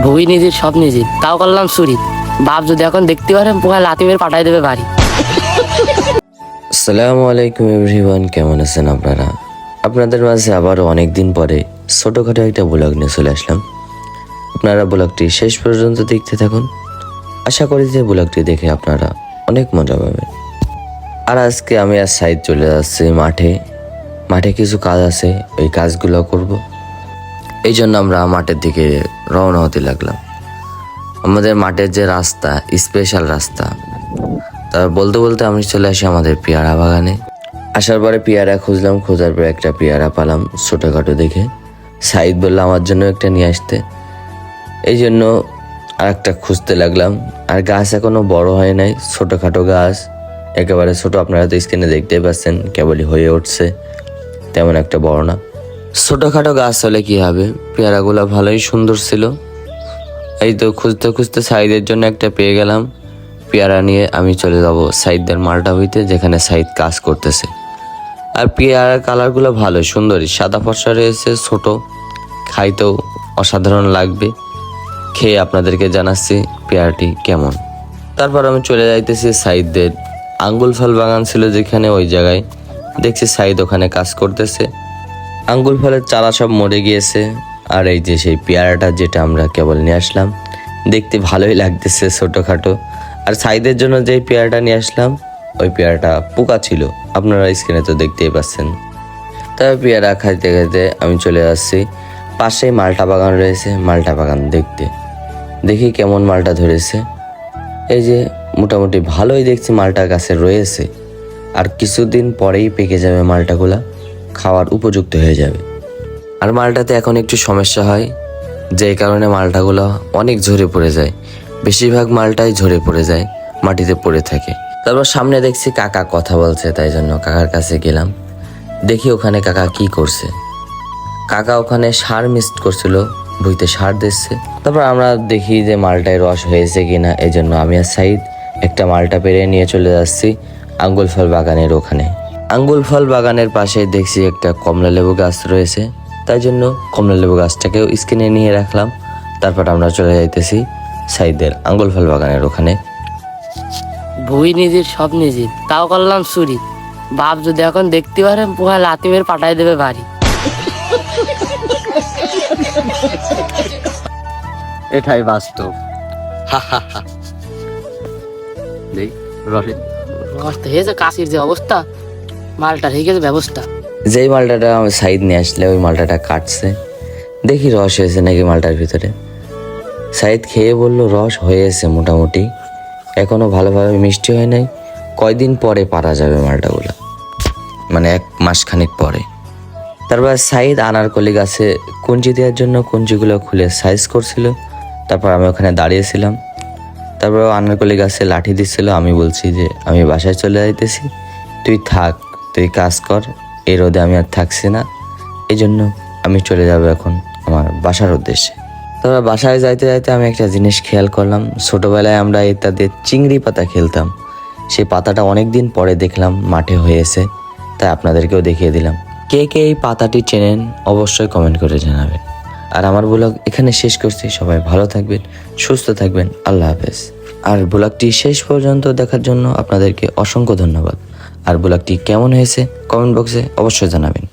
ভুই নিজের সব নিজের, তাও করলাম চুরি। বাপ যদি এখন দেখতে পারেন পোকা লাথি মেরে পাঠাই দেবে বাড়ি। আসসালামু আলাইকুম এভরিওয়ান, কেমন আছেন আপনারা? আপনাদের মাঝে আবারও অনেকদিন পরে ছোটোখাটো একটা ব্লগ নিয়ে চলে আসলাম। আপনারা ব্লগটি শেষ পর্যন্ত দেখতে থাকুন। আশা করি যে ব্লগটি দেখে আপনারা অনেক মজা পাবেন। আর আজকে আমি আর সাইড চলে যাচ্ছি মাঠে কিছু কাজ আছে, ওই কাজগুলো করব। এই জন্য আমরা মাঠের দিকে রওনা হতে লাগলাম। আমাদের মাঠের যে রাস্তা, স্পেশাল রাস্তা, তারপর বলতে বলতে আমি চলে আসি আমাদের পেয়ারা বাগানে। আসার পরে পেয়ারা খুঁজলাম, খোঁজার পরে একটা পেয়ারা পালাম ছোটোখাটো দেখে। সাইদ বললো আমার জন্য একটা নিয়ে আসতে, এই জন্য আর একটা খুঁজতে লাগলাম। আর গাছ এখনো বড় হয় নাই, ছোটোখাটো গাছ, একেবারে ছোট। আপনারা তো স্ক্রিনে দেখতেই পাচ্ছেন, কেবলই হয়ে উঠছে, তেমন একটা বড় না। ছোটোখাটো গাছ হলে কি হবে, পেয়ারাগুলো ভালোই সুন্দর ছিল। এই তো খুঁজতে খুঁজতে সাইদের জন্য একটা পেয়ে গেলাম। পেয়ারা নিয়ে আমি চলে যাব সাইদদের মালটা হইতে, যেখানে সাইদ কাজ করতেছে। আর পেয়ারার কালারগুলো ভালো সুন্দরই, সাদা ফর্সা রয়েছে, ছোট, খাইতেও অসাধারণ লাগবে। খেয়ে আপনাদেরকে জানাচ্ছি পেয়ারাটি কেমন। তারপর আমি চলে যাইতেছি সাইদদের আঙ্গুল ফল বাগান ছিল যেখানে, ওই জায়গায় দেখছি সাইদ ওখানে কাজ করতেছে। আঙ্গুল ফলের চারা সব মরে গিয়েছে। আর এই যে সেই পেয়ারাটা যেটা আমরা কেবল নিয়ে আসলাম, দেখতে ভালোই লাগতেছে ছোটোখাটো। আর সাইদের জন্য যে পেয়ারাটা নিয়ে আসলাম, ওই পেয়ারাটা পোকা ছিল, আপনারা স্ক্রিনে তো দেখতেই পাচ্ছেন। তবে পেয়ারা খাইতে খাইতে আমি চলে আসছি পাশেই মালটা বাগান রয়েছে, মালটা বাগান দেখি কেমন মালটা ধরেছে। এই যে মোটামুটি ভালোই দেখছি মালটা গাছে রয়েছে। আর কিছুদিন পরেই পেকে যাবে মালটাগুলা, খাওয়ার উপযুক্ত হয়ে যাবে। আর মালটাতে এখন একটু সমস্যা হয়, যেই কারণে মালটাগুলো অনেক ঝরে পড়ে যায়। বেশিরভাগ মালটাই ঝরে পড়ে যায়, মাটিতে পড়ে থাকে। তারপর সামনে দেখছি কাকা কথা বলছে, তাই জন্য কাকার কাছে গেলাম। দেখি ওখানে কাকা কি করছে। কাকা ওখানে সার মিক্সড করছিল, ভুঁইতে সার দিচ্ছে। তারপর আমরা দেখি যে মালটায় রস হয়েছে কিনা, এই জন্য আমি আর সাইদ একটা মালটা পেরে নিয়ে চলে যাচ্ছি আঙ্গুল ফল বাগানের ওখানে। আঙ্গুল ফল বাগানের পাশে দেখছি একটা কমলা লেবু গাছ রয়েছে, তাই জন্য কমলা লেবু গাছটাকেও স্ক্রিনে নিয়ে রাখলাম। তারপর আমরা চলে যাইতেছি সাইদের আঙ্গুল ফল বাগানের ওখানে। ভুই নিজের সব নিজের, তাও করলাম চুরি। বাপ যদি এখন দেখতে পারেন পোকা লাথি মেরে পাঠাই দেবে বাড়ি। এটাই বাস্তব। অবস্থা হয়েছে কাশির যে অবস্থা, মালটা হয়ে গেছে ব্যবস্থা। যেই মালটাটা আমার সাইদ নিয়ে আসলে, ওই মালটাটা কাটছে, দেখি রস হয়েছে নাকি মালটার ভিতরে। সাইদ খেয়ে বলল রস হয়েছে মোটামুটি, এখনো ভালোভাবে মিষ্টি হয় নাই, কয়দিন পরে পারা যাবে মালটাগুলো, মানে 1 মাস খানিক পরে। তারপর সাইদ আনারকলি গাছে কঞ্চি দেওয়ার জন্য কঞ্চিগুলো খুলে সাইজ করছিল। তারপর আমি ওখানে দাঁড়িয়েছিলাম। তারপর আনারকলি গাছে লাঠি দিচ্ছিল। আমি বলছি যে আমি বাসায় চলে যাইতেছি, তুই থাক, তুই কাজ কর, এই রোদে আমি আর থাকছি না, এই জন্য আমি চলে যাব এখন আমার বাসার উদ্দেশ্যে। তারপর বাসায় যাইতে যাইতে আমি একটা জিনিস খেয়াল করলাম, ছোটোবেলায় আমরা ইত্যাদি চিংড়ি পাতা খেলতাম, সেই পাতাটা অনেক দিন পরে দেখলাম মাঠে হয়েছে, তাই আপনাদেরকেও দেখিয়ে দিলাম। কে কে এই পাতাটি চেনেন অবশ্যই কমেন্ট করে জানাবেন। আর আমার ব্লগ এখানে শেষ করছি। সবাই ভালো থাকবেন, সুস্থ থাকবেন, আল্লাহ হাফেজ। আর ব্লগটি শেষ পর্যন্ত দেখার জন্য আপনাদেরকে অসংখ্য ধন্যবাদ। আর ব্লগটি কেমন হয়েছে কমেন্ট বক্সে অবশ্যই জানাবেন।